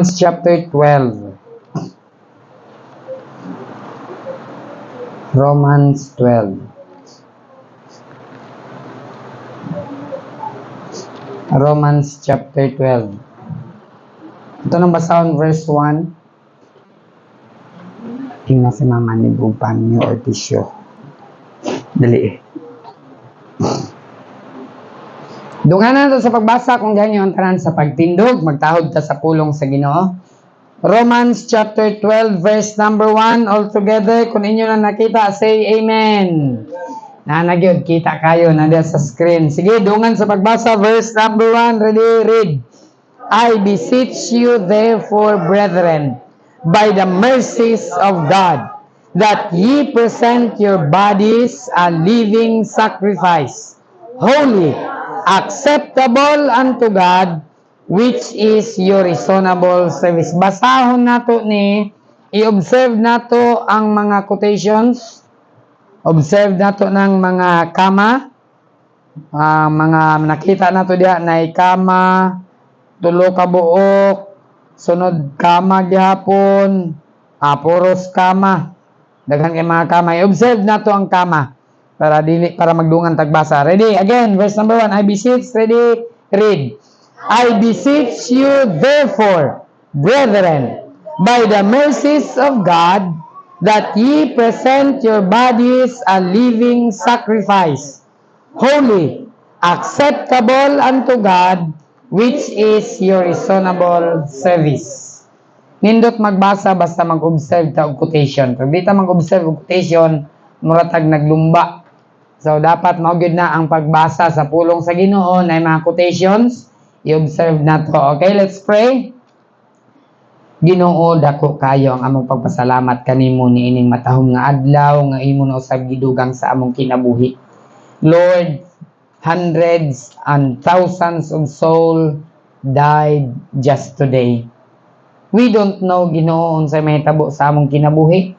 chapter 12. Romans 12. Romans chapter 12. Ito nang basahon verse 1. Tingnan si mama ni Bupan niyo or tissue. Dali Dungan na sa pagbasa kung ganyan tanan sa pagtindog, magtahod ta sa pulong sa Ginoo. Romans chapter 12 verse number 1 all together. Kung inyo na nakita, say amen. Nagyod, kita kayo na sa screen. Sige, dungan sa pagbasa verse number 1. Ready, read. I beseech you therefore, brethren, by the mercies of God, that ye present your bodies a living sacrifice, holy, acceptable unto God, which is your reasonable service. Basahon nato ni, i-observe nato ang mga quotations, observe nato ng mga kama, mga nakita nato diha na kama, tulo ka buok, sunod kama gihapon, puros kama, daghan kay mga kama. I-observe nato ang kama para magdungan tagbasa. Ready? Again, verse number 1. I beseech, ready, read. I beseech you therefore, brethren, by the mercies of God, that ye present your bodies a living sacrifice, holy, acceptable unto God, which is your reasonable service. Nindot magbasa basta mag-observe ta og quotation. Pag di ta mag-observe og quotation, muratag naglumba. So dapat maugid na ang pagbasa sa pulong sa Ginoo na mga quotations, i-observe nato. Okay, let's pray. Ginoo, dako kayo ang among pagpasalamat kanimo niining matahom nga adlaw nga imo na usab gidugang sa among kinabuhi. Lord, hundreds and thousands of souls died just today. We don't know, Ginoo, unsay mahitabo sa among kinabuhi.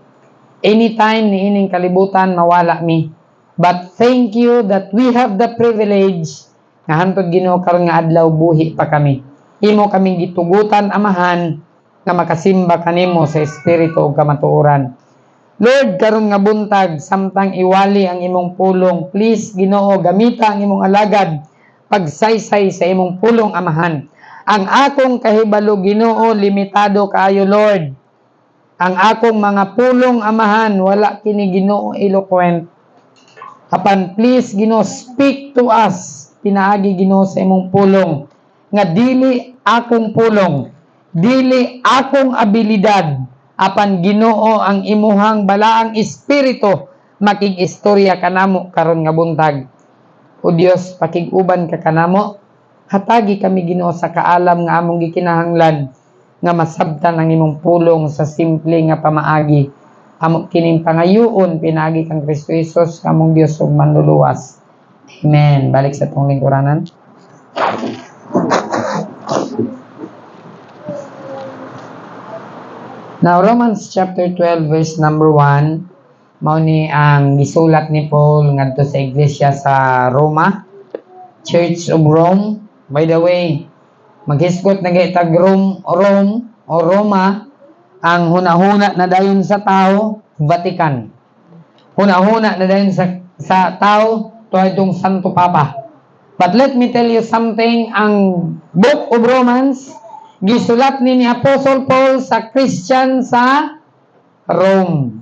Anytime niining kalibutan mawala mi. But thank you that we have the privilege nga hantod Ginoo karon nga adlaw buhi pa kami. Imo kaming gitugutan, Amahan, nga makasimba kanimo sa espiritu ug kamatuoran. Lord, karon nga buntag samtang iwali ang imong pulong, please Ginoo, gamita ang imong alagad pagsaysay sa imong pulong, Amahan. Ang akong kahibalo, Ginoo, limitado kaayo, Lord. Ang akong mga pulong, Amahan, wala kini Ginoo eloquent. Apan please Ginoo, speak to us. Pinaagi Ginoo sa imong pulong nga dili akong pulong, dili akong abilidad, apan Ginoo ang imuhang balaang espiritu makig-istorya kanamo karon nga buntag. O Dios, pakig-uban ka kanamo, hatagi kami Ginoo sa kaalam nga among gikinahanglan nga masabtan ang imong pulong sa simple nga pamaagi. Among kining pangayoon pinaagi kang Kristo Jesus kamong Dios ug manluluwas. Amen. Balik sa tong lingkuranan. Now, Romans chapter 12 verse number 1, mao ni ang gisulat ni Paul ngadto sa iglesia sa Roma, Church of Rome. By the way, maghisgot na gaytag Rome o Roma, ang hunahuna na dayon sa tao, Vatican. Hunahuna na dayon sa tao, tuwadtong Santo Papa. But let me tell you something, ang Book of Romans, gisulat ni Apostle Paul sa Christian sa Rome.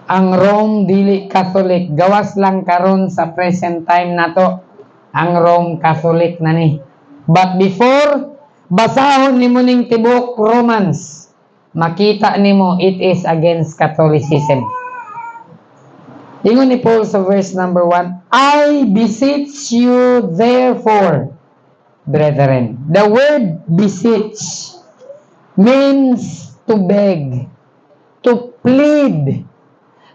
Ang Rome dili Catholic, gawas lang karon sa present time nato. Ang Rome Catholic na ni. But before, basahon nimo ning tibok Romans, makita nimo it is against Catholicism. Ingon ni Paul sa verse number 1, I beseech you therefore, brethren. The word beseech means to beg, to plead.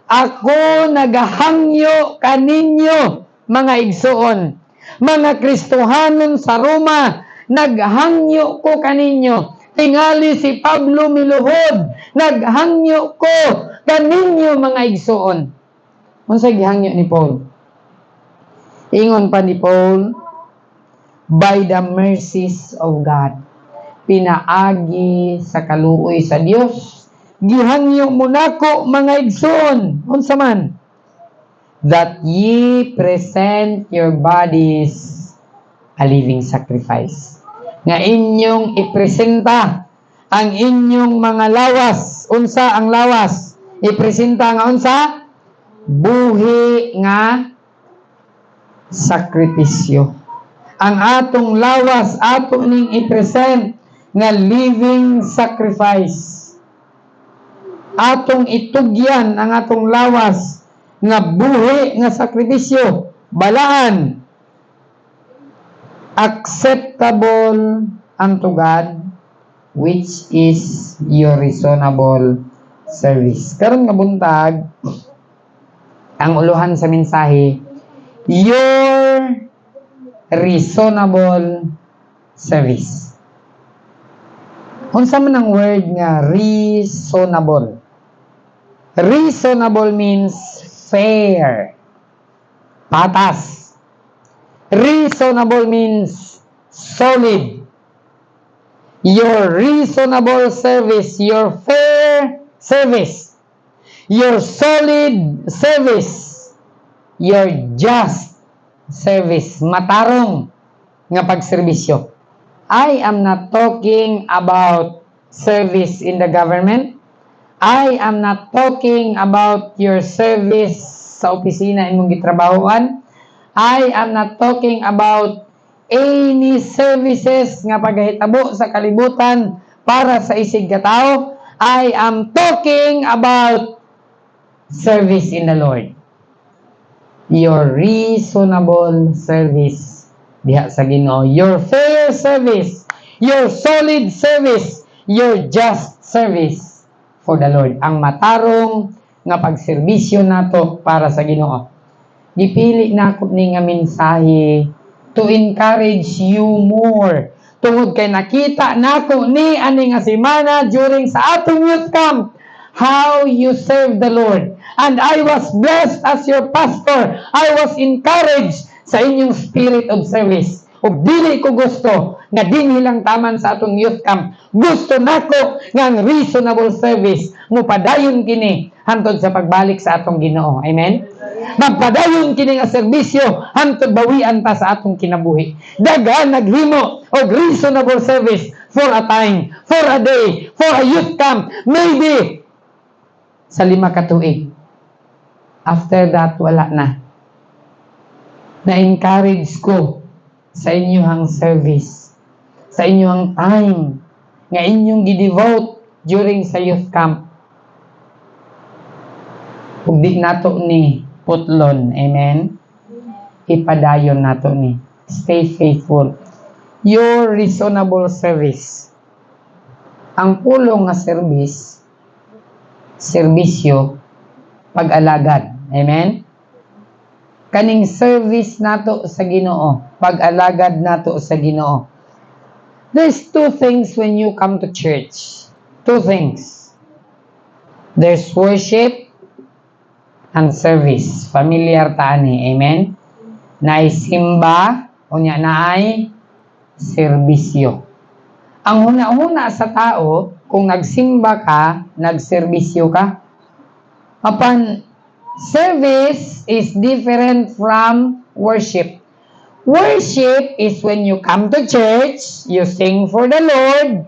Ako nagahangyo kaninyo, mga igsoon, mga Kristohanon sa Roma, naghangyo ko kaninyo. Tingali si Pablo miluhod, naghangyo ko kaninyo, mga igsoon. Unsay gihangyo ni Paul? Ingon pa ni Paul, by the mercies of God. pinaagi sa kaluoy sa Dios. Gihangyo mo nako mga igsoon, unsa man, that ye present your bodies a living sacrifice. Nga inyong ipresenta ang inyong mga lawas. Unsa ang lawas? Ipresenta nga unsa? Buhi nga sakripisyo. Ang atong lawas, atong ning ipresent nga living sacrifice. Atong itugyan ang atong lawas nga buhi nga sakripisyo. Balaan. Acceptable unto God, which is your reasonable service. Karon nga buntag, ang uluhan sa mensahe, your reasonable service. Unsa man ang word nga reasonable? Reasonable means fair, patas. Reasonable means solid. Your reasonable service, your fair service, your solid service, your just service, matarong nga pagserbisyo. I am not talking about service in the government. I am not talking about your service sa opisina imong gitrabahoan. I am not talking about any services nga paghahitabo sa kalibutan para sa isig ka tao. I am talking about service in the Lord. Your reasonable service diha sa Ginoo. Your fair service, your solid service, your just service for the Lord. Ang matarong nga pagserbisyo nato para sa Ginoo. Gipili na ako ni nga mensahe to encourage you more. Tungod kay nakita nako ni ani nga semana during sa atong youth camp how you serve the Lord. And I was blessed as your pastor. I was encouraged sa inyong spirit of service. Ug dili ko gusto nga dinhi lang taman sa atong youth camp. Gusto nako nga reasonable service mo padayon kini hantod sa pagbalik sa atong Ginoo. Amen. Magpadayon kini nga serbisyo hantod bawian ta sa atong kinabuhi. Daghan naghimo og reasonable service for a time, for a day, for a youth camp, maybe sa 5 ka tuig. After that, wala na. Na-encourage ko sa inyong service, sa inyong time, nga inyong gidevote during sa youth camp. Kung di nato ni putlon, amen? Ipadayon nato ni. Stay faithful. Your reasonable service. Ang pulong nga service, serbisyo, pag-alagad. Amen? Kaning service nato sa Ginoo, pag-alagad nato sa Ginoo. There's 2 things when you come to church. 2 things. There's worship and service. Familiar ta ani. Amen? Naay simba, unya naay serbisyo. Ang huna-huna sa tao, kung nagsimba ka, nagserbisyo ka. Apan, service is different from worship. Worship is when you come to church, you sing for the Lord,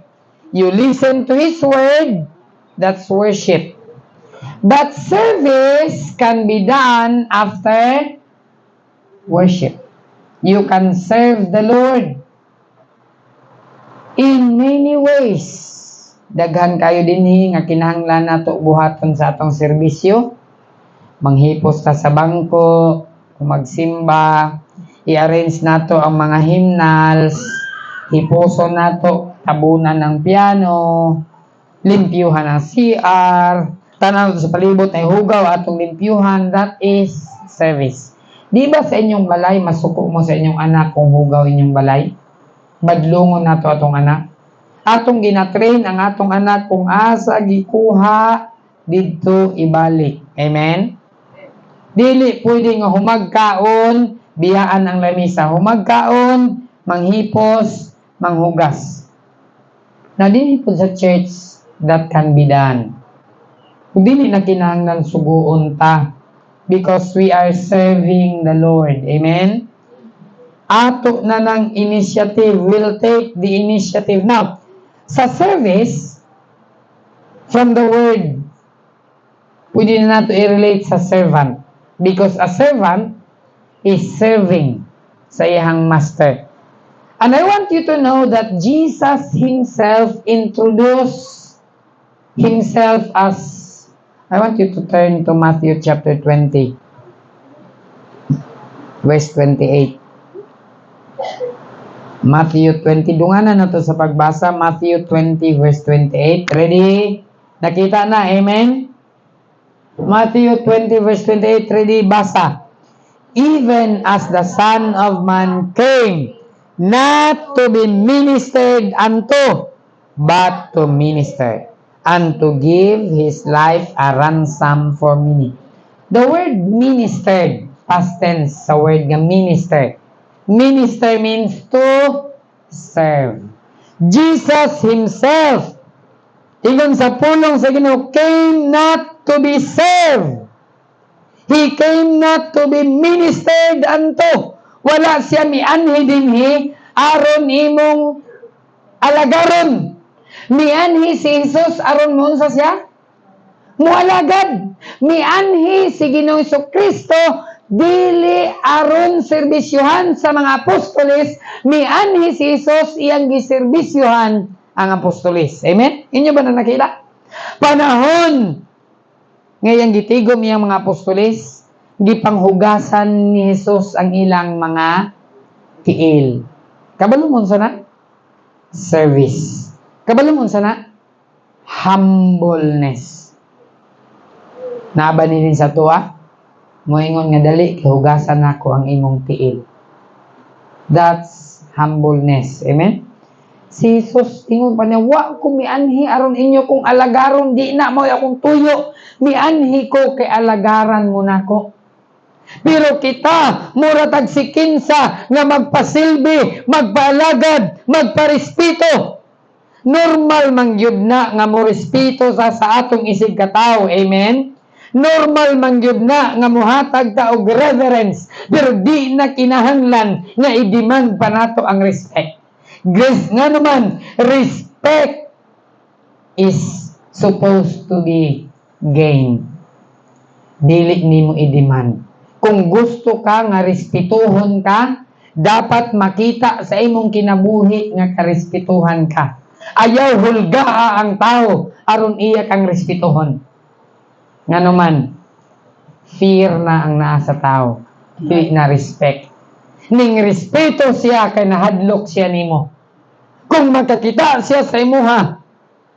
you listen to His word, that's worship. But service can be done after worship. You can serve the Lord in many ways. Daghan kayo dinhi nga kinahanglan nato buhaton sa atong serbisyo. Manghipos ta sa bangko, magsimba, i-arrange nato ang mga hymnals, hipuson nato, tabunan ng piano, limpyuhan ang CR, tanaw sa palibot ay hugaw atong limpyuhan. That is service. Di ba sa inyong balay, masuko mo sa inyong anak kung hugaw inyong balay? Badlungon nato atong anak. Atong ginatrain ang atong anak kung asa gikuha didto ibalik. Amen? Dili pwede nga humagkaon, biyaan ang lamisa. Humagkaon, manghipos, manghugas. Na dili po sa church that can be done. Kung dili na kinahanglan suguon ta because we are serving the Lord. Amen? Ato na ng initiative. We'll take the initiative. Now, sa service, from the word, pwede na nato i-relate sa servant. Because a servant is serving sa iyang master. And I want you to know that Jesus Himself introduced Himself as, I want you to turn to Matthew chapter 20, verse 28. Matthew 20, dunganan na to sa pagbasa. Matthew 20, verse 28. Ready? Nakita na, amen? Matthew 20, verse 28. Ready? Basa. Even as the Son of Man came, not to be ministered unto, but to minister, and to give His life a ransom for many. The word ministered, past tense sa word nga minister. Minister means to serve. Jesus Himself, even sa pulong sa Ginoo, came not to be served. He came not to be ministered unto. Wala siya mianhi dinhi aron imong alagaron. Mianhi si Jesus aron mo sa siya mualagad. Mianhi si Ginoong Kristo dili aron serbisyuhan sa mga apostoles. Mianhi si Jesus iyang giserbisyuhan ang apostoles. Amen? Inyo ba na nakita? Panahon ngayang gitigom iyang mga apostoles, gipanghugasan ni Jesus ang ilang mga tiil. Kabalumon sana? Service. Kabalumon sana? Humbleness. Naaba nilin sa tuwa? Moingon nga dali, kihugasan ako ang imong tiil. That's humbleness. Amen? Si Jesus, ingon pa niya, wa ko mianhi aron inyo kung alagaron, di na mo akong tuyo. Mianhi ko kay alagaran mo nako. Pero kita, muratag si kinsa nga magpasilbi, magpaalagad, magparespito. Normal mangyud na nga mo respeto sa atong isig katawo. Amen? Normal mangyud na nga muhatag ta og reverence, pero di na kinahanglan nga i-demand pa nato ang respect. Grace nga naman, respect is supposed to be gained. Dili nimo i-demand. Kung gusto ka nga respetuhon ka, dapat makita sa imong kinabuhi nga karespetuhan ka. Ayaw hulgaa ang tao aron iya kang respetuhon. Nga naman, fear na ang naa sa tao. Dili na respect. Ning respeto siya kay nahadlok siya nimo. Kung makakita siya sa imuha,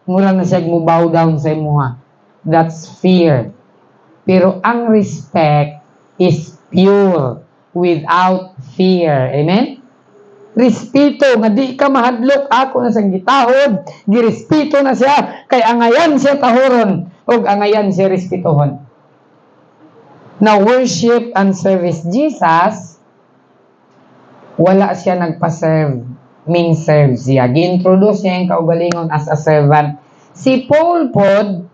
mura na siya mo bow down sa imuha. That's fear. Pero ang respect is pure without fear. Amen? Respeto, nga di ka mahadlok, ako na siyang gitahod, girespeto na siya, kay angayan siya tahoron, o angayan siya respetohon. Now, worship and service. Jesus, wala siya nagpa-serve, serve siya. Gi-introduce niya yung kaugalingon as a servant. Si Paul pod,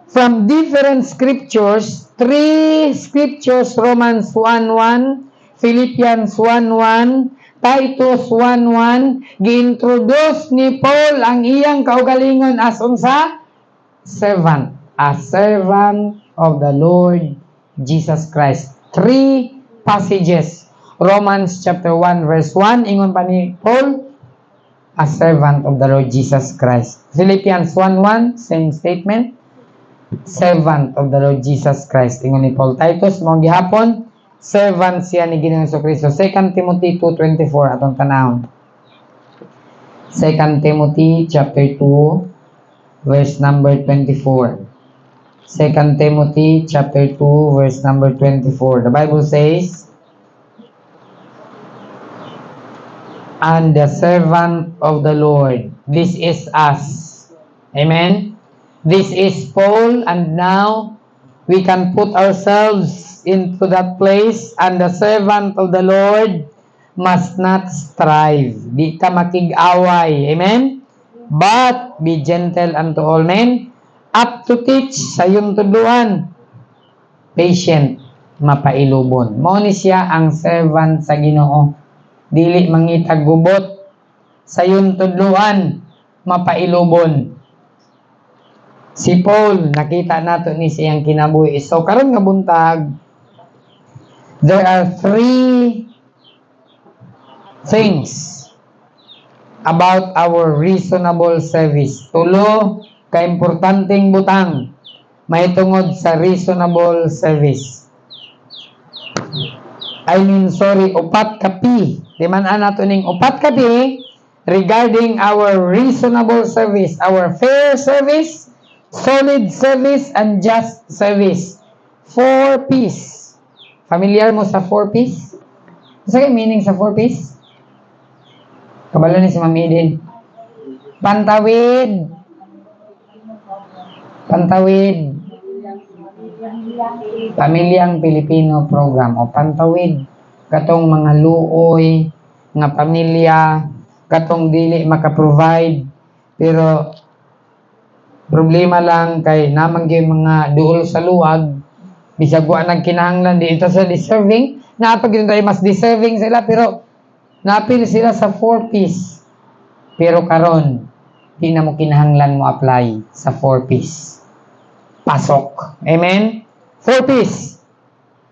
from different scriptures, 3 scriptures, Romans 1:1, Philippians 1:1, Titus 1:1, gi-introduce ni Paul ang iyang kaugalingon as unsa? Servant. A servant of the Lord Jesus Christ. 3 passages. Romans chapter 1 verse 1, ingon pa ni Paul, a servant of the Lord Jesus Christ. Philippians 1:1, same statement, servant of the Lord Jesus Christ. Ingon ni Paul. Titus, mong gihapon, servant siya ni Ginoong Kristo. 2 Timothy 2:24, atong tanawon. 2 Timothy chapter 2, verse number 24. 2 Timothy chapter 2, verse number 24. The Bible says, and the servant of the Lord. This is us. Amen? This is Paul, and now we can put ourselves into that place, and the servant of the Lord must not strive. Di ka makig-away. Amen? but be gentle unto all men, up to teach, sayon tudluan, patient, mapailubon. Mao ni siya ang servant sa Ginoo. Dili mangitag gubot, sayon tudluan, mapailubon. Si Paul, nakita nato ni siyang kinabuhi. So karon nga buntag, there are 3 things about our reasonable service. Tulo ka importanteng butang mahitungod sa reasonable service. Upat ka P. Timan-an nato ning upat ka P regarding our reasonable service, our fair service, solid service, and just service. 4 P's. Familiar mo sa 4 P's? Ano sa meaning sa 4 P's? Kabalo ni si Ma'am Eden. Pantawid. Pamilyang Pilipino program o pantawid. Katong mga luoy nga pamilya, katong dili maka-provide, pero problema lang kay namang gyud mga duol sa luwag, bisag wa nang kinahanglan di ito sa deserving, napag yun tayo mas deserving sila, pero napil sila sa 4 P's. Pero karon di na mo kinahanglan mo apply sa 4 P's. Pasok. Amen? 4 P's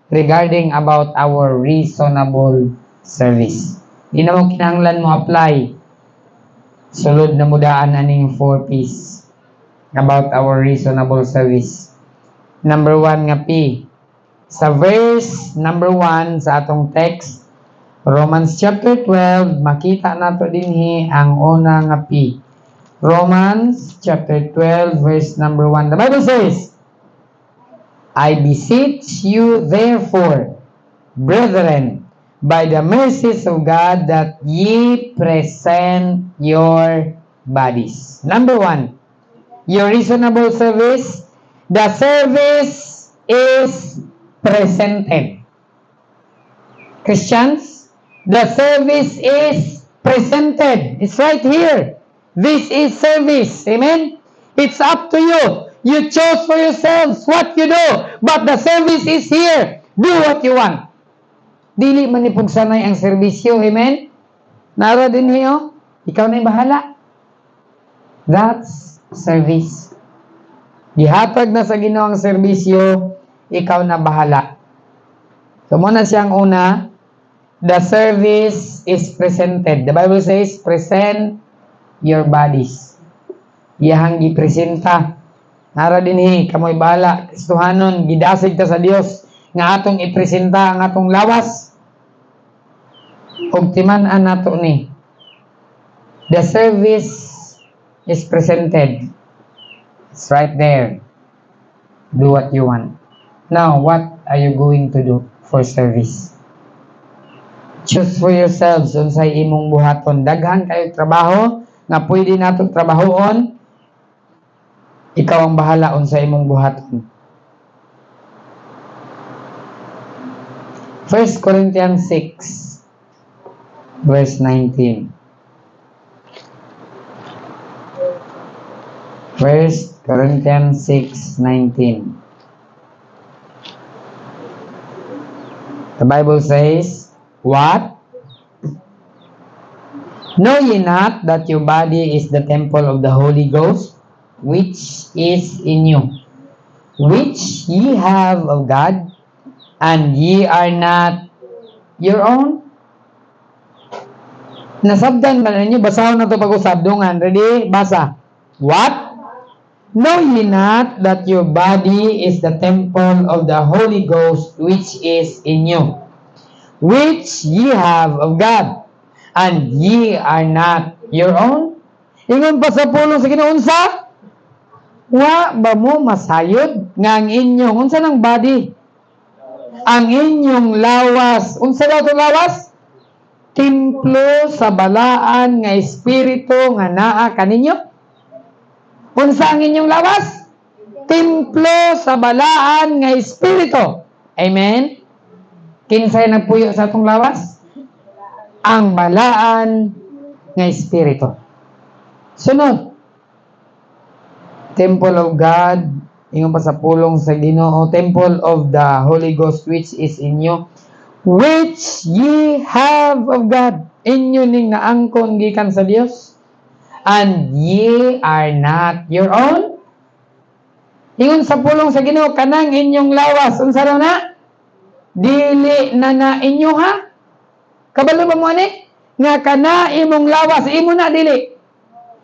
regarding about our reasonable service. Di na mo kinahanglan mo apply. Sulod na mudaan aning 4 P's about our reasonable service. Number 1 nga P. Sa verse number 1 sa atong text, Romans chapter 12, makita nato dinhi ang una nga P. Romans chapter 12, verse number 1. The Bible says, I beseech you therefore, brethren, by the mercies of God, that ye present your bodies. Number 1, your reasonable service. The service is presented. Christians, the service is presented. It's right here. This is service. Amen? It's up to you. You chose for yourselves what you do. But the service is here. Do what you want. Dili man ni pugsanay ang serbisyo. Amen? Nara din niyo. Ikaw na yung bahala. That's service. Gihatag na sa Ginoo ang serbisyo, ikaw na bahala. So muna siyang una, the service is presented. The Bible says, present your bodies. Iyahang gipresenta. Nara dinhi, kamoy bahala. Kristohanon, gidasig ta sa Dios nga atong ipresenta ang atong lawas. Ug timan-an nato ni. The service is presented. It's right there. Do what you want. Now, what are you going to do for service? Choose for yourselves unsay imong buhaton. Daghan kayo trabaho nga pwede natong trabahoon. Ikaw ang bahala unsay imong buhaton. 1 Corinthians 6 verse 19. 1 Corinthians 6:19. The Bible says, what? Know ye not that your body is the temple of the Holy Ghost, which is in you, which ye have of God, and ye are not your own? Nasabdan ba ninyo? Basahon na ito pag-usab. Dungan. Ready? Basa. What? Know ye not that your body is the temple of the Holy Ghost, which is in you, which ye have of God, and ye are not your own? Ingon pa sa pulong sa Ginoonsa, wa ba mo masayod nga ang inyong, unsa ng body? Ang inyong lawas. Unsa daw ito lawas? Templo sa balaan nga espiritu nga naa kaninyo. Unsa ang inyong lawas? Templo sa balaan nga espiritu. Amen? Kinsay nagpuyo sa atong lawas? Ang balaan nga espiritu. Sunod. Temple of God, ingon pa sa pulong sa Ginoo, temple of the Holy Ghost which is in you, which ye have of God. Inyo ning naangkon gikan sa Dios, and ye are not your own. Ingon sa pulong sa Ginoo, kanang inyong lawas, unsa raw na? Dili na inyo ha? Kabalo ba mo ani? Nga kana imong lawas, imo na dili.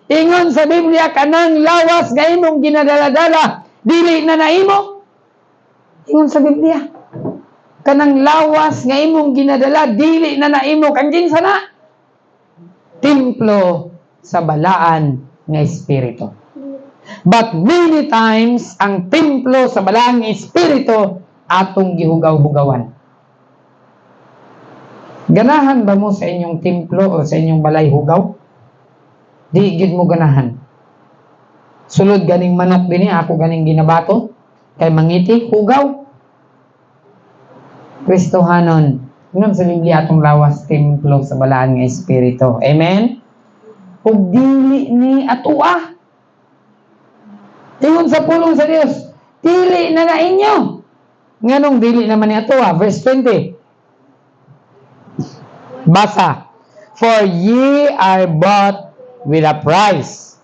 Ingon sa Biblia, kanang lawas nga imong ginadala-dala, dili na imo. Ingon sa Biblia, kanang lawas nga imong ginadala, dili na imo. Kang kinsa na? Templo sa balaan nga espiritu. But many times, ang templo sa balaan nga espiritu, atong gihugaw-hugawan. Ganahan ba mo sa inyong templo o sa inyong balay hugaw? Di gid mo ganahan. Sulod ganing manok dinhi, ako ganing ginabato, kay mangiti, hugaw. Kristohanon, ngam sa Biblia atong lawas templo sa balaan nga espiritu. Amen? Ug dili ni atua. Ingon sa pulong sa Dios, dili na inyo. Nganong dili naman ni atua? Verse 20. Basa. For ye are bought with a price.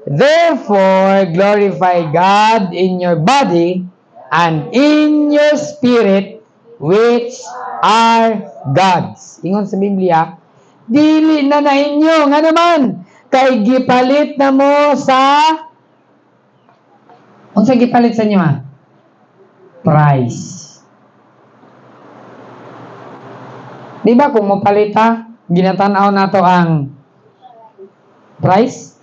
Therefore, glorify God in your body and in your spirit, which are God's. Ingon sa Biblia, dili na inyo, nga naman, kay gipalit na mo sa, unsa gipalit sa inyo ha? Price. Di ba kung mapalit ha, ginatanaw na to ang price?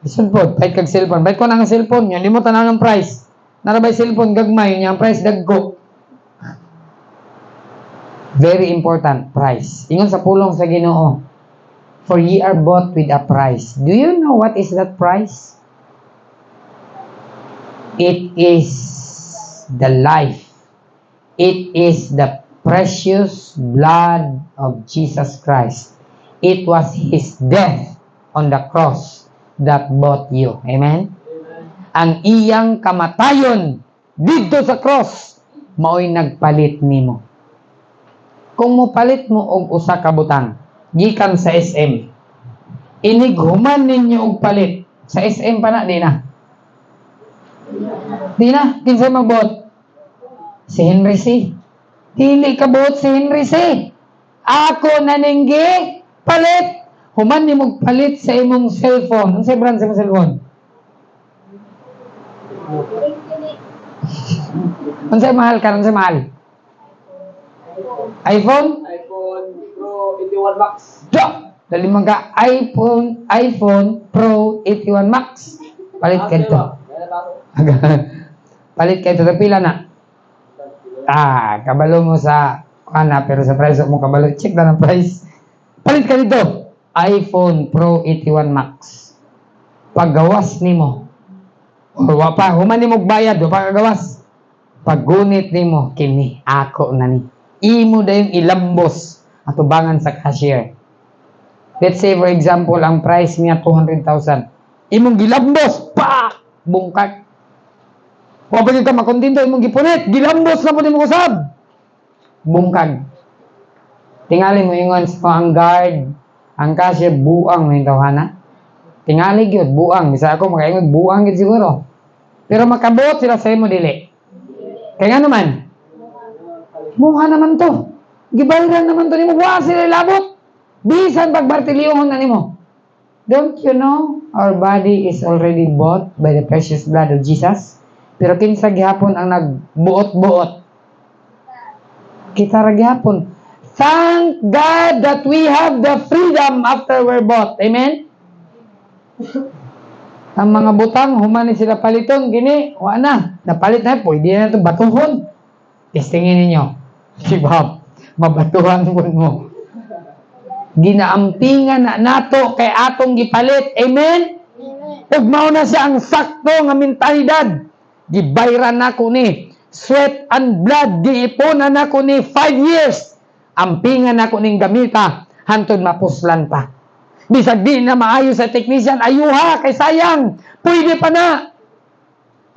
Isun po, bait kag cellphone. Bait ko na ang cellphone niya, di mo tanaw ng price. Narabay cellphone, gagmay niya, ang price dagko. Very important, price. Ingon sa pulong sa Ginoo, for ye are bought with a price. Do you know what is that price? It is the life. It is the precious blood of Jesus Christ. It was His death on the cross that bought you. Amen? Ang iyang kamatayon dito sa cross, mao'y nagpalit nimo. Kung mopalit mo og usa ka butang, gikan sa SM, inighuman ninyo og palit, sa SM pa na, di na. Di na, kinsay magbuot? Si Henry C. Dili ka buot si Henry C. Ako naninggi, palit. Human ni mong palit sa imong cellphone. Ano sa brand sa imong cellphone? Ano sa mahal ka? Ano sa mahal? iPhone? iPhone Pro 81 Max. Dali man ka iPhone Pro 81 Max. Palit ka ito. Palit ka ito. Pila na? Kabalo mo sa pero sa price mo kabalo. Check na ng price. Palit ka dito. iPhone Pro 81 Max. Paggawas nimo. O wapa, human nimo bayad, wapa kagawas. Paggunit nimo kini ako na ni. Imo dayon ilambos atubangan sa cashier. Let's say for example ang price niya 200,000. Imong gilambos, pak, bungkag. Wa ba ka makontento imong gipunit, gilambos na pud imong usab. Bungkag. Tingali mo ingon sa ang guard, ang cashier buang mo yung tawhana. Tingali gyud buang, bisa ako makaingon buang gyud siguro. Pero makabuot sila sa imo dili. Kaya nga naman, muha naman to. Gibayran naman to nimo, wa sila labot. Bisan pagbartilyohon na nimo. Don't you know our body is already bought by the precious blood of Jesus? Pero kinsa gihapon ang nagbuot-buot? Kita ra gihapon. Thank God that we have the freedom after we're bought. Amen? Ang mga butang, humani sila paliton, gini, wa na. Napalit na, pwede na ito batuhon. Testingin ninyo. Si Bob, mabatuhan mo. Ginaampingan na nato kay atong gipalit. Amen? Ug mao na siya ang sakto nga mentalidad. Gibayran nako ni sweat and blood, giiponan nako ni 5 years. Ampingan nako ning gamita hantod mapuslan pa. Bisag di na maayo sa technician, ayuha kay sayang. Pwede pa na.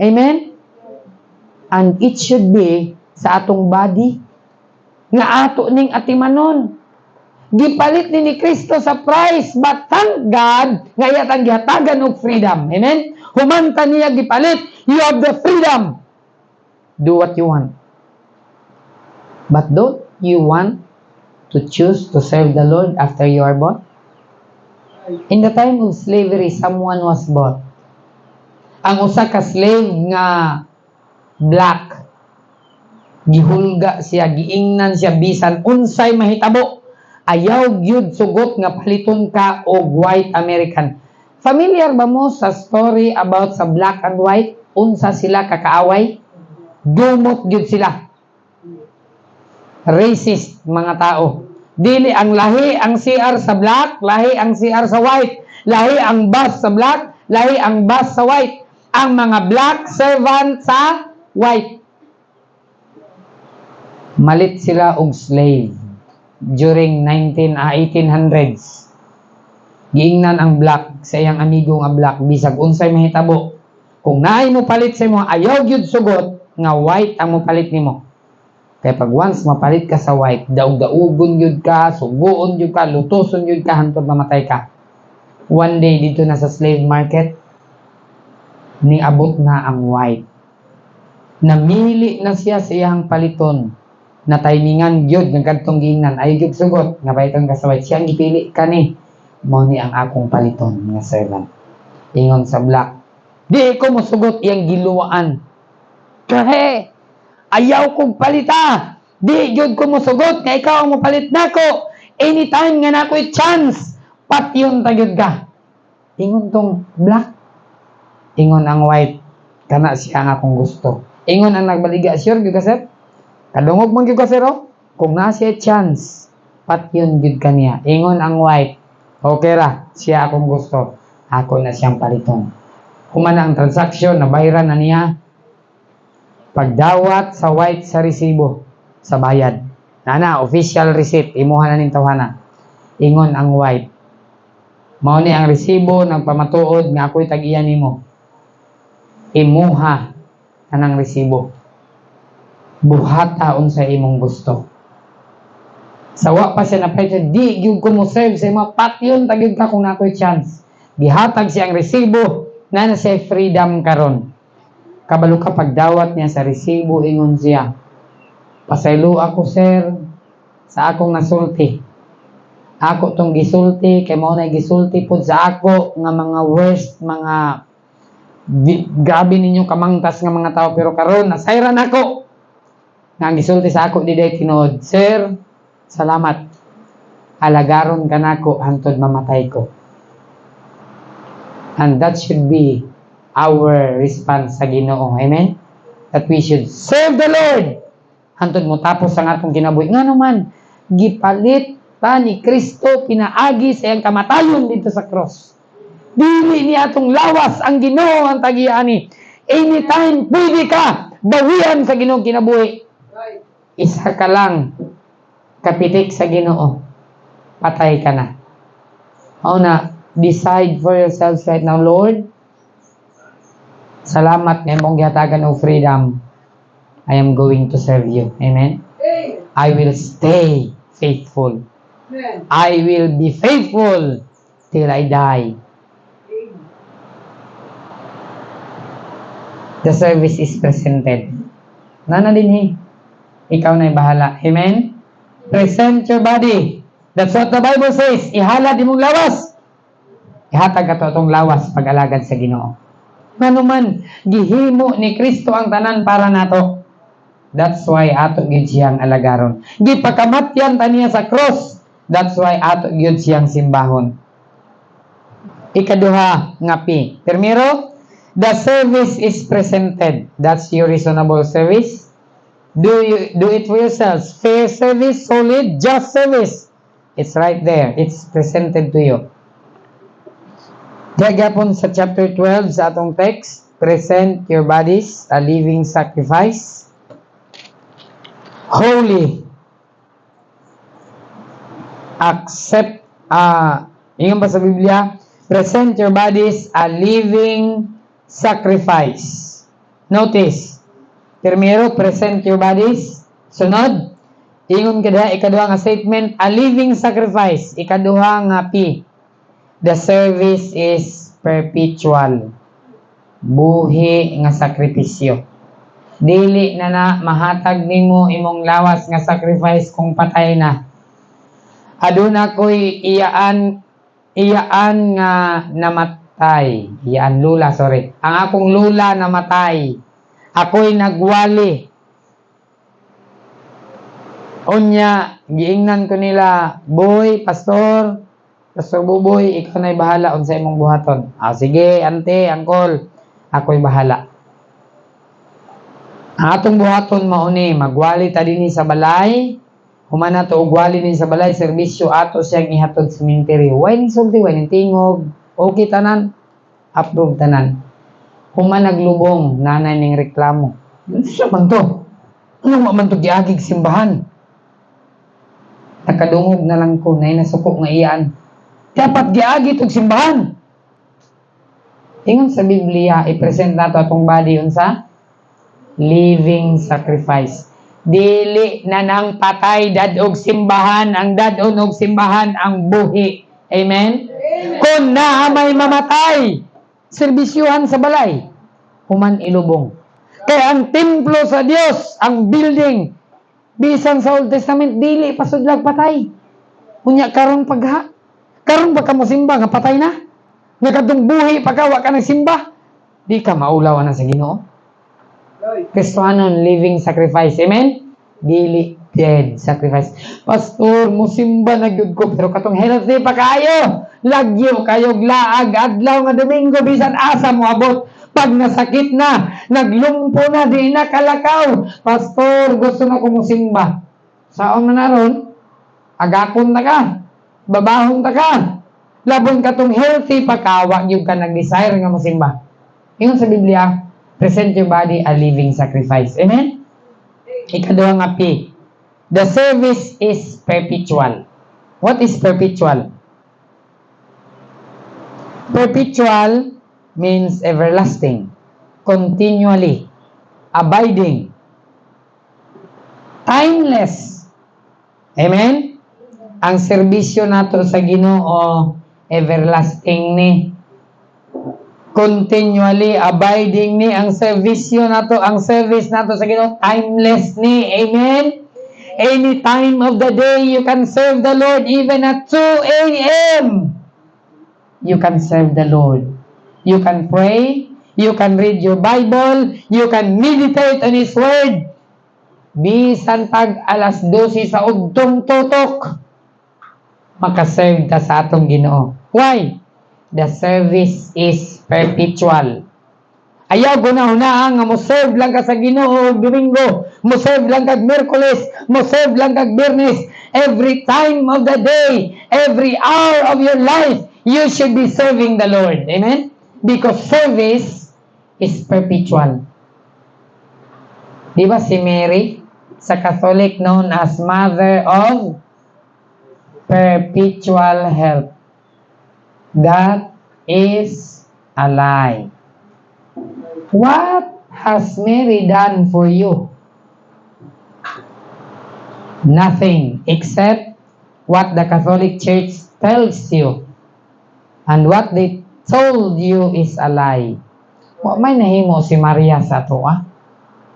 Amen? And it should be sa atong body nga ato ning atimanon. Gipalit ni Kristo sa price, but thank God nga iyatang gihatagan og freedom. Amen? Humanta niya gipalit. You have the freedom. Do what you want. But don't you want to choose to serve the Lord after you are bought? In the time of slavery, someone was bought. Ang usa ka slave nga black, gihulga siya, giingnan siya bisan unsay mahitabo. Ayaw gyud sugot nga paliton ka og white American. Familiar ba mo sa story about sa black and white? Unsa sila kakaaway? Dumot gyud sila. Racist mga tao. Dili ang lahi ang CR sa black, lahi ang CR sa white. Lahi ang bus sa black, lahi ang bus sa white. Ang mga black servant sa white. Malit sila og slave during 1800s. Giingnan ang black sa iyang amigo nga black bisag unsay mahitabo. Kung naay mo palit sa imo, ayaw gyud sugot nga white ang mo palit nimo. Kaya pag once mapalit ka sa white, daog-daugon yun ka, suguon yun ka, lutoson yun ka, hantod mamatay ka. One day, dito na sa slave market, niabot na ang white. Namili na siya sa iyang paliton, na timingan yun, ng kantong giingnan, ay yun sugot, nga baitang ka sa white, siyang gipili ka ni, mo ni ang akong paliton, nga servant. Ingon sa black, di ko mo sugot iyang giluwaan. Kahe, ayaw kong palita. Di jud ko mo sugot nga ikaw ang mopalit nako. Anytime nga nako chance, patyon tagyud ka. Ingon tong black. Ingon ang white. Kana siya nga akong gusto. Ingon ang nagbaliga, sure gyud ka sir? Kadungog man gyud ka sir oh? Kung na siya chance, patyon gyud kaniya. Ingon ang white. Okay ra, siya akong gusto. Ako na siyang paliton. Humana ang transaksyon, nabayaran na niya. Pagdawat sa white sa resibo sa bayad. Nana, official receipt, imuha na ning tawhana. Ingon ang white. Mao ni ang resibo nagpamatuod nga ako'y tag-iya nimo. Imuha anang resibo. Buhata unsa imong gusto. Sawa pa siya na pwede, di gyud ko mo serve sa imo, patyon tagyud ka kung nako'y chance. Gihatag siya ang resibo na siya freedom karon. Kabalo ka pagdawat niya sa resibo, ingon siya, pasaylo ako sir sa akong nasulti. Ako tong gisulti, kay mo na gisulti po sa ako nga mga worst, mga grabe ninyo kamangtas nga mga tao, pero karon nasayran ako nga gisulti sa ako di day tinuod. Sir, salamat. Alagaron ka nako hantod mamatay ko. And that should be our response sa Ginoo. Amen? That we should serve the Lord. Hantod mo tapos ang atong kinabuhi. Nga naman, gipalit ta ni Kristo, pinaagi sa iyang kamatayon dito sa cross. Dili ni atong lawas ang Ginoo ang tagiani. Anytime pwede ka bawian sa Ginoo kinabuhi. Isa ka lang kapitik sa Ginoo, patay ka na. O na, decide for yourselves right now, Lord, salamat na mong gihatagan o freedom. I am going to serve you. Amen? I will stay faithful. I will be faithful till I die. The service is presented. Nana din ikaw na bahala. Amen? Present your body. That's what the Bible says. Ihala di mong lawas. Ihatag ka to itong lawas pag-alagad sa Ginoo. Nga naman, gihimo ni Kristo ang tanan para nato. That's why ato gyud siyang alagaron. Gipakamatyan ta niya sa cross. That's why ato gyud siyang simbahon. Ikaduha nga P. Primero, the service is presented. That's your reasonable service. Do it for yourselves. Fair service, solid, just service. It's right there. It's presented to you. Gagapon sa chapter 12 sa atong text, present your bodies a living sacrifice, holy, accept, ingon ba sa Biblia? Present your bodies a living sacrifice. Notice. Primero, present your bodies. Sunod, ingon kada ikaduha nga statement, a living sacrifice. Ikaduha nga P. The service is perpetual. Buhi nga sakripisyo. Dili na mahatag nimo imong lawas nga sacrifice kung patay na. Aduna ko'y iyaan nga namatay. Iyaan lula, sorry. Ang akong lula namatay. Ako'y nagwali. Unya, giingnan ko nila, boy, Pastor Buboy, ikaw na'y bahala unsa imong buhaton. Sige, ante, angkol, ako'y bahala. Ang atong buhaton mauni, magwali ta dinhi sa balay, humana to og wali din sa balay, serbisyo ato siyang ihatod sa cemetery. Why ning sulti, why ning tingog, okay tanan, approve tanan. Human naglubong, nanay ning reklamo. Siya man to. Ano man to giagig simbahan? Nakadungog na lang ko, nay nasuko nga iyaan. Dapat giagi og simbahan. Ingon sa Biblia, i-present nato atong body unsa? Living sacrifice. Dili na nang patay dadog simbahan, ang dadon og simbahan ang buhi. Amen? Kung naa may mamatay, serbisyuhan sa balay, human ilubong. Kaya ang templo sa Dios, ang building, bisan sa Old Testament, dili pasudlag patay. Unya karon pagha, karon ba ka mo simba nga patay na? Nga kadtong buhi pagka wa ka nagsimba, di ka maulaw na sa Ginoo. Kristohanon living sacrifice. Amen? Dili dead sacrifice. Pastor, musimba na gyud ko pero katong healthy pa kayo. Lagyo kayo laag adlaw nga Domingo bisan asa mo abot. Pag nasakit na, naglumpo na, di na kalakaw. Pastor, gusto na ko musimba. Saon na naron? Agakon na ka. Babahon na ka. Labon katong healthy pa ka, wag yung ka nag-desire nga musimba. Ingon sa Biblia, present your body a living sacrifice. Amen? Ikaduha nga P. The service is perpetual. What is perpetual? Perpetual means everlasting, continually, abiding, timeless. Amen? Ang serbisyo nato sa Ginoo everlasting ni, continually abiding ni. Ang serbisyo nato, ang service nato sa Ginoo timeless ni. Amen? Any time of the day you can serve the Lord, even at 2 a.m. you can serve the Lord. You can pray, you can read your Bible, you can meditate on His Word. Bisan pag alas 12 sa ugtong tutok, makaserve ka sa atong Ginoo. Why? The service is perpetual. Ayaw gunahunaan nga mo serve lang ka sa Ginoo Domingo, mo serve lang kag Miyerkules, mo serve lang kag Biyernes. Every time of the day, every hour of your life, you should be serving the Lord. Amen? Because service is perpetual. Di ba si Mary, sa Catholic known as Mother of Perpetual Help? That is a lie. What has Mary done for you? Nothing except what the Catholic Church tells you. And what they told you is a lie. Wa may nahimo si Maria sa ato,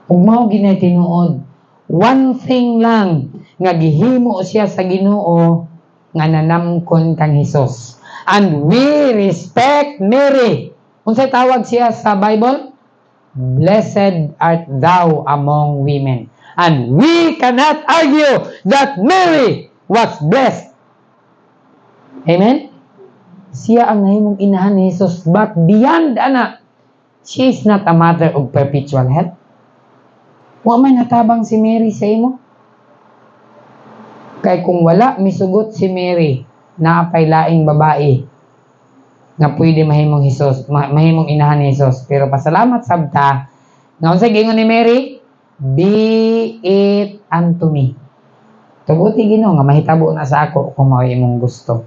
Ug mao ginay tinuod. One thing lang nga gihimo siya sa Ginoo nga nanamkon kang Hesus. And we respect Mary. Unsay tawag siya sa Bible? Blessed art thou among women. And we cannot argue that Mary was blessed. Amen? Siya ang nahimong inahan ni Jesus, but beyond ana, she is not a mother of perpetual help. Wa may natabang si Mary sa imo. Kay kung wala misugot si Mary, naapay laing babae nga pwede mahimong Jesus, mahimong inahan ni Jesus. Pero pasalamat sabta, nga unsay gingon ni Mary, be it unto me. Tuguti Ginoo nga mahitabo na sa ako kung mao imong gusto.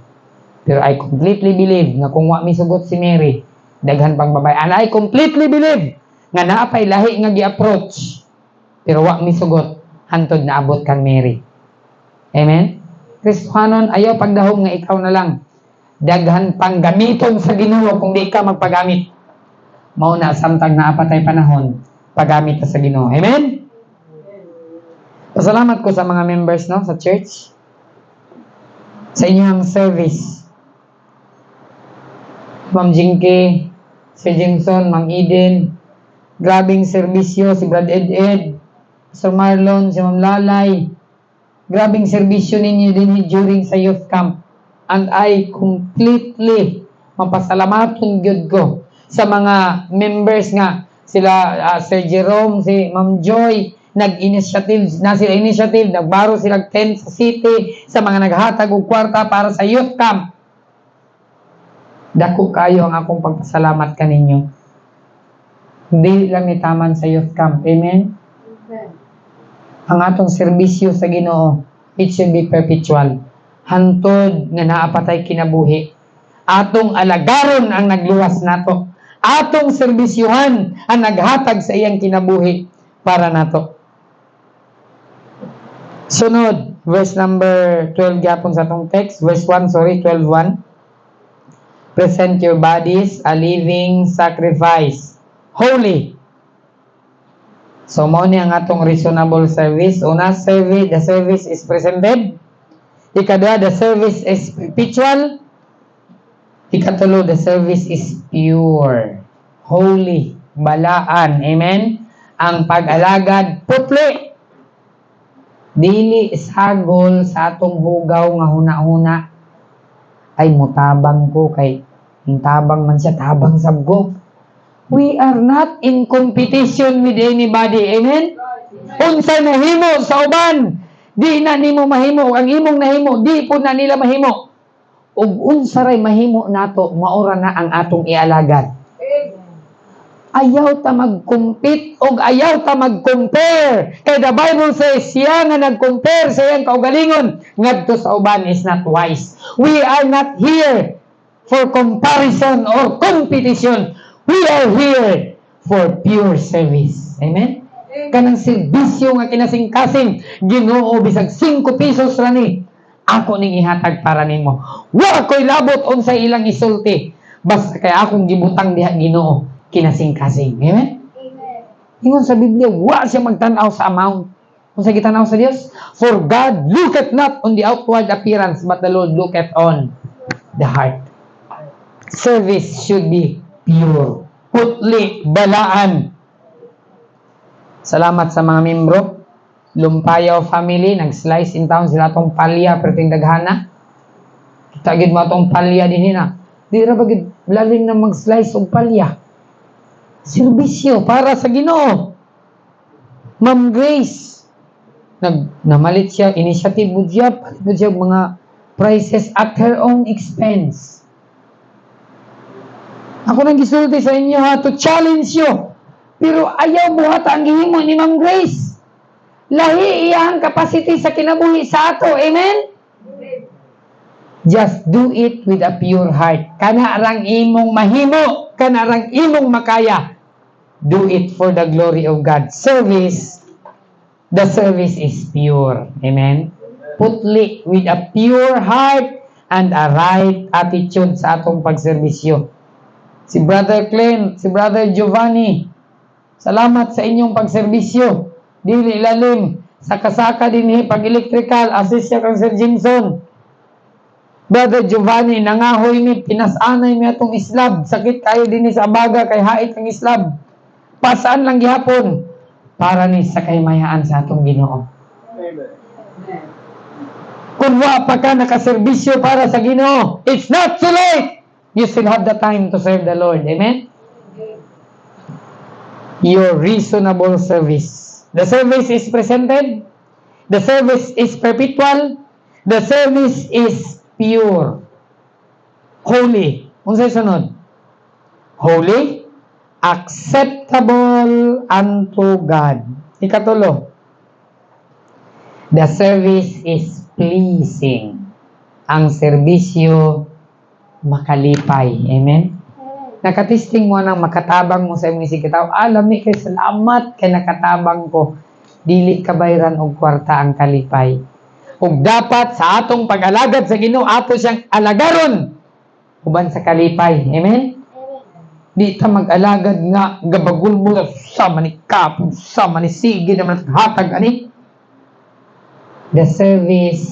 Pero I completely believe na kung wa misugot si Mary, daghan pang babae. And I completely believe nga naapay lahi nga gi-approach pero wa misugot hantod na abot kang Mary. Amen? Kristohanon, ayaw pagdahom nga ikaw na lang. Daghan pang gamiton sa Ginoo kung di ka magpagamit. Mao na samtang naapatay panahon, paggamit ka sa Ginoo. Amen? Pasalamat ko sa mga members no sa church sa inyong service. Ma'am Jinky, si Jimson, Ma'am Eden, grabing serbisyo, si Brad Ed, Sir Marlon, si Ma'am Lalay, grabing serbisyo ninyo din during sa youth camp. And I completely mapasalamaton gyud ko sa mga members nga sila Sir Jerome, si Ma'am Joy, nag-initiative na sila nagbaro sila tent sa city sa mga naghatag og kwarta para sa youth camp. Dako kayo ang akong pagpasalamat kaninyo. Hindi lang ni taman sa youth camp. Amen? Ang atong serbisyo sa Ginoo, it should be perpetual. Hantod nga naapatay kinabuhi. Atong alagaron ang nagluwas nato. Atong serbisyuhan ang naghatag sa iyang kinabuhi para nato. Sunod, verse number 12 gyapon sa atong text, verse 12:1. Present your bodies a living sacrifice, holy. So mao ni ang atong reasonable service. Una, the service is presented. Ikadua, the service is perpetual. Ikatulo, the service is pure, holy, balaan. Amen? Ang pag-alagad, putli. Dili sagol sa atong hugaw nga huna-huna. Ay, mutabang ko kay tabang man siya, tabang sabgo. We are not in competition with anybody. Amen? Unsa nahimo sa uban, di na nimo mahimo. Ang imong nahimo, di po na nila mahimo. Ug unsa ray mahimo nato, maura na ang atong ialagad. Ayaw ta mag-compete o ayaw ta mag-compare. Kaya the Bible says, siya nga nag-compare sa iyang kaugalingon, ngadto sa uban is not wise. We are not here for comparison or competition. We are here for pure service. Amen? Kanang serbisyo nga kinasing-kasing, Ginoo bisag 5 pesos ra ni, ako ning ihatag para nimo. Wa ko'y labot unsay ilang isulti. Basta kay akong gibutang diha Ginoo kinasing-kasing. Amen? Ingon sa Biblia, wa siya magtanaw sa amount. Kung sa gitanaw sa Dios, for God looketh not on the outward appearance, but the Lord looketh on the heart. Service should be pure, putli, balaan. Salamat sa mga membro. Lumpayaw family, nag-slice in town sila tong palya, perting daghana. Kita gid mo tong palya din na. Di ra bagid lalim na mag-slice og palya. Serbisyo para sa Ginoo. Ma'am Grace, namalit siya, initiative mo siya, palit mo siya mga prices at her own expense. Ako nang gisulti sa inyo ha, to challenge you. Pero ayaw buhat ang gihimo ni Ma'am Grace. Lahi iyang capacity sa kinabuhi sa ato. Amen? Just do it with a pure heart. Kanarang imong mahimo, kanarang imong makaya. Do it for the glory of God. Service, the service is pure. Amen? Putli, with a pure heart and a right attitude sa atong pagserbisyo. Si Brother Glenn, si Brother Giovanni, salamat sa inyong pagserbisyo. Dili lalim, saka-saka din pag-electrical, assist siya kang Sir Jimson. Brother Giovanni, nangahoy mi, pinasanay mi atong islab. Sakit kayo din sa abaga, kay hait ang islab. Pasaan lang gihapon para ni sa kaymayaan sa atong Ginoo. Kung wa pa ka nakaserbisyo para sa Ginoo, it's not too late. You still have the time to serve the Lord. Amen? Your reasonable service. The service is presented. The service is perpetual. The service is pure. Holy. Unsay sunod? Holy, acceptable unto God. Ikatulo, the service is pleasing. Ang serbisyo makalipay. Amen? Nakatisting mo nang makatabang mo sa imong isigitaw. Lami kay salamat kay nakatabang ko. Dili kabayran og kwarta ang kalipay. Ug dapat sa atong pag-alagad sa Ginoo ato siyang alagaron uban sa kalipay. Amen? Di ta mag-alagad nga gabagul mo sa manikap, sa manisigi naman hatag ani. The service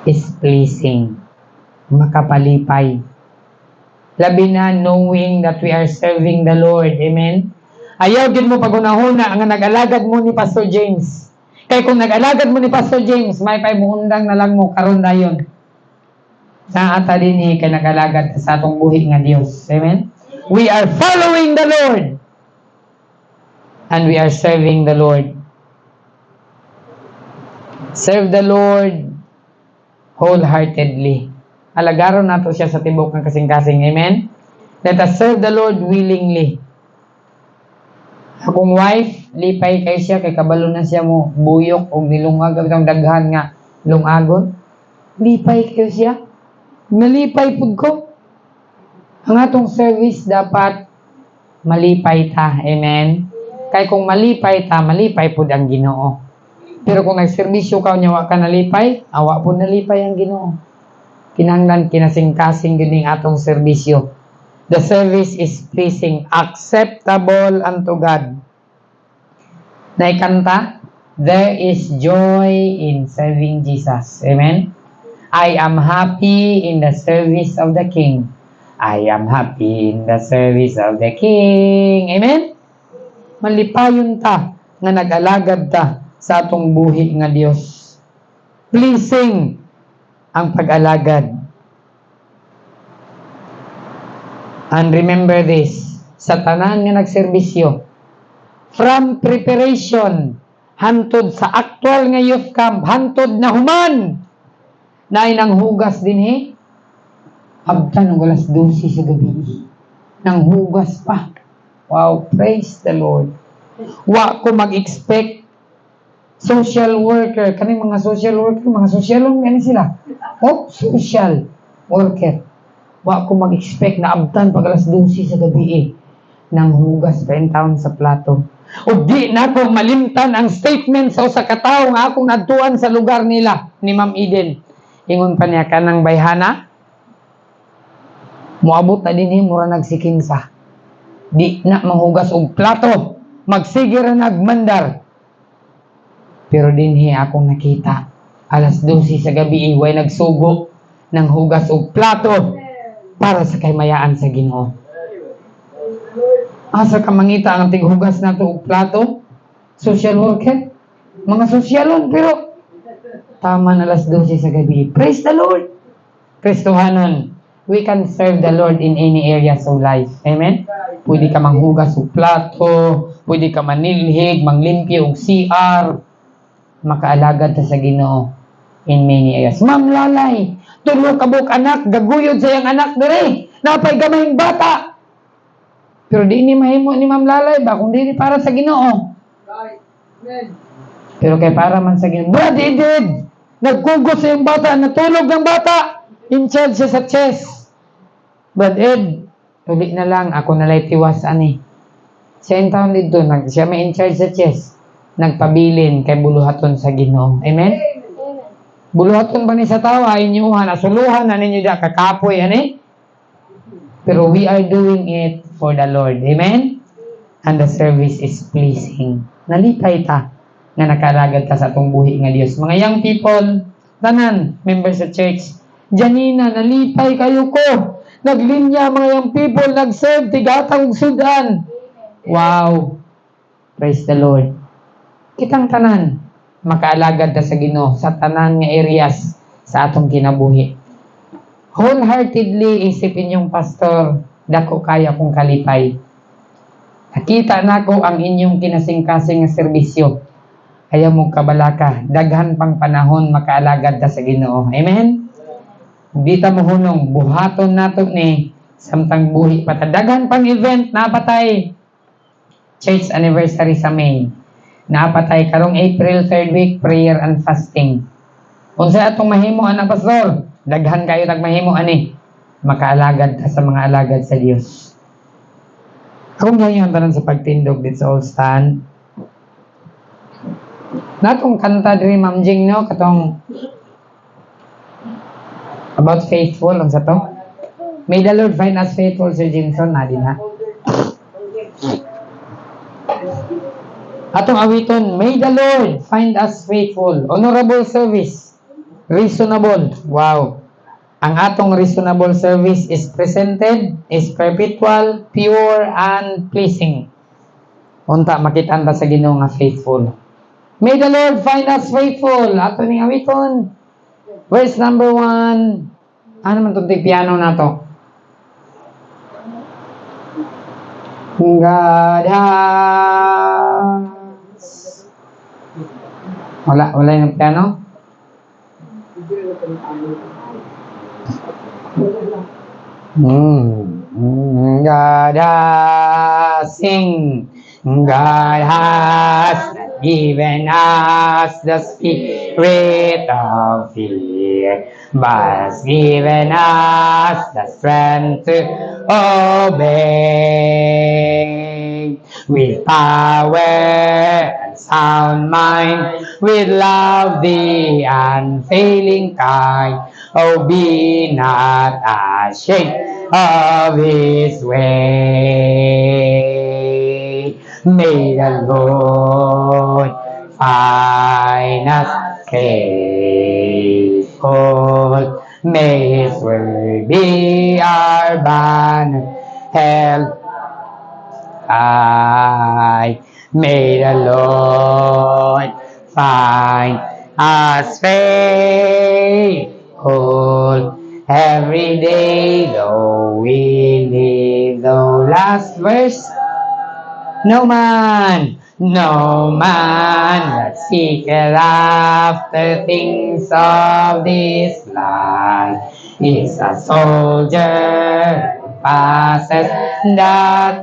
is pleasing. Makapalipay. Labi na knowing that we are serving the Lord. Amen? Ayaw gid mo pagunahuna nga nag-alagad mo ni Pastor James. Kay kung nag-alagad mo ni Pastor James, may paibuundang na lang mo karon dayon. Sa ata din kay nag-alagad sa atong buhi nga Dios. Amen? We are following the Lord. And we are serving the Lord. Serve the Lord wholeheartedly. Alagaron nato siya sa tibok ng kasing-kasing. Amen? Let us serve the Lord willingly. Akong wife, lipay kay siya, kay kabalo na siya mo buyok o nilungag ang daghan nga lungagon. Lipay kayo siya. Malipay pud ko. Ang atong service dapat malipay ta. Amen? Kay kung malipay ta, malipay pud ang Ginoo. Pero kung nagserbisyo ka, nyawa ka nalipay, awa pud nalipay ang Ginoo. Kinahanglan kinasing-kasing gining atong serbisyo. The service is pleasing, acceptable unto God. Naikanta, there is joy in serving Jesus. Amen? I am happy in the service of the King. I am happy in the service of the King. Amen? Malipayon ta nga nag-alagad ta sa atong buhi nga Dios. Pleasing ang pag-alagad. And remember this, sa tanan nga nagserbisyo, from preparation, hantod sa actual nga youth camp, hantod na human, na nang hugas din abtan ng alas 12 sa gabi. Nang hugas pa. Wow, praise the Lord. Wa ko mag-expect social worker, kaning mga social worker, mga sosyalong gani sila. Social worker. Wa ko mag-expect na abtan pag alas 12 sa gabi nang hugas pa in town sa plato. O di na ko malimtan ang statement sa usa ka tawo nga akong nadtuan sa lugar nila ni Ma'am Eden. Ingon pa niya kanang bayhana. Moabot na din mura nagsikinsa. Di na manghugas og plato, magsige ra nagmandar. Pero dinhi akong nakita alas 12 sa gabi way nagsugo ng hugas og plato para sa kaymayaan sa Ginoo. Asa ka mangita ang tighugas nato og plato? Social worker? Mga sosyalon pero tama na alas 12 sa gabi. Praise the Lord! Kristohanon, we can serve the Lord in any areas of life. Amen? Pwede ka manghugas og plato, pwede ka manilhig, manglimpyo og CR, makaalagad ta sa Ginoo in many areas. Ma'am Lalay, tulo kabuk anak, gaguyod sa iyang anak diri. Napay gamayng bata. Pero di ni mahimo ni Ma'am Lalay ba kung di para sa Ginoo. Pero kay para man sa Ginoo. Brad Edid, nagkugos sa iyang bata, natulog ng bata. In charge siya sa chest. Brad Ed, uli na lang, ako nalay tiwas ani. Siya in town dito, siya may in charge sa chest. Nagpabilin kay buluhaton sa Ginoo. Amen? Buluhaton ba ni sa tawa, inyuhan, asuluhan na ninyo da, kakapoy, ani? Pero we are doing it for the Lord. Amen? And the service is pleasing. Nalipay ta nga nakalagad ka sa atong buhi nga Dios. Mga young people, tanan, members sa church, Janina, nalipay kayo ko. Naglinya mga young people, nag-serve, tigatang sudan. Wow! Praise the Lord. Kitang tanan, makaalagad ta sa Ginoo sa tanan nga areas sa atong kinabuhi. Wholeheartedly isip inyong pastor, dako kaya kong kalipay. Nakita nako ang inyong kinasing-kasing nga serbisyo. Ayaw mo kabalaka, daghan pang panahon makaalagad ta sa Ginoo. Amen? Di ta mohunong buhaton nato ni samtang buhi pa ta. Daghan pang event napatay. Church anniversary sa May. Napatay karong April 3rd week, prayer and fasting. Unsa atong mahimo ana pastor? Daghan kayo nagmahimo ani. makaalagad ka sa mga alagad sa Dios. Kung ganyan tanan sa pagtindog dito sa All Stand, natong kanta diri Ma'am Jing, no, katong about faithful ang sa to. May the Lord find us faithful, Sir Jimson, na din ha. Atong awiton, may the Lord find us faithful. Honorable service. Reasonable. Wow. Ang atong reasonable service is presented, is perpetual, pure, and pleasing. Unta, makita ta sa Ginoo nga faithful. May the Lord find us faithful. Ato ning awiton. Verse number 1. Ano man itong piano na to? God has... Wala yung piano? God has sing. God has given us the spirit of fear, but has given us the strength to obey. With power and sound mind, with love the unfailing kind, oh, be not ashamed of His way. May the Lord find us faithful. May His word be our banner held high. May the Lord find us faithful every day, though we live. Though last verse. No man that seeketh after things of this life is a soldier who passes the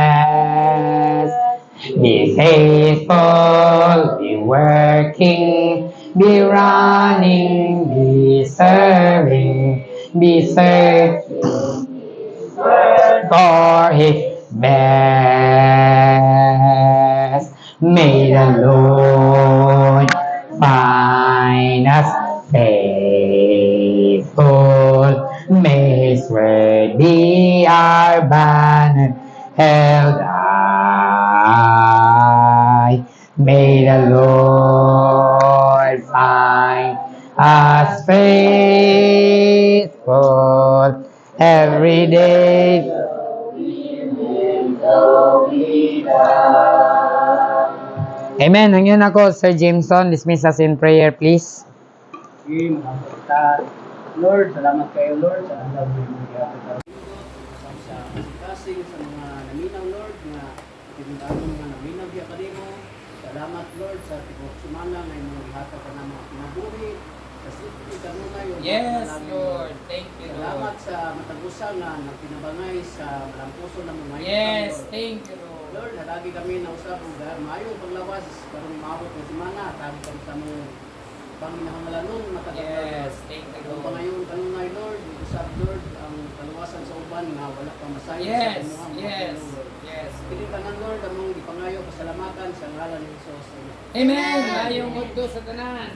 test. Be faithful, be working, be running, be serving, be searching for His best. May the Lord find us faithful. May His word be our banner held high. May the Lord find us faithful every day. Amen. Hangyon ako, Sir Jameson. Dismiss us in prayer, please. Okay, maraming kita. Lord, salamat kayo, Lord, sa alam mo yung mga sa kasing sa mga naminaw, Lord, nga tinutulong mga naminaw di akademo. Salamat, Lord, sa tibok sumala na yung mga ihata ka ng mga pinabuhi. Sa safety kanunay yung Yes, mga Lord. Thank you, salamat Lord. sa matagusan na nagpinabangay sa malampuso ng mga Yes, Lord. thank you, Lord. Lord, halagi kami na usap kung dahil maayong paglawas karong maabot ng semana, tabi kami sa mga panginahangalanon matagal Yes, thank you, Kung Lord. pangayon kanunay, Lord, usap, Lord, ang kaluwasan sa uban nga wala pa masaya Yes, sa imuhang yes, mga Lord. yes. Pili ka ng Lord, among gipangayo pasalamatan sa ngalan ni Jesus. Amen. Ayong mundo sa tanan.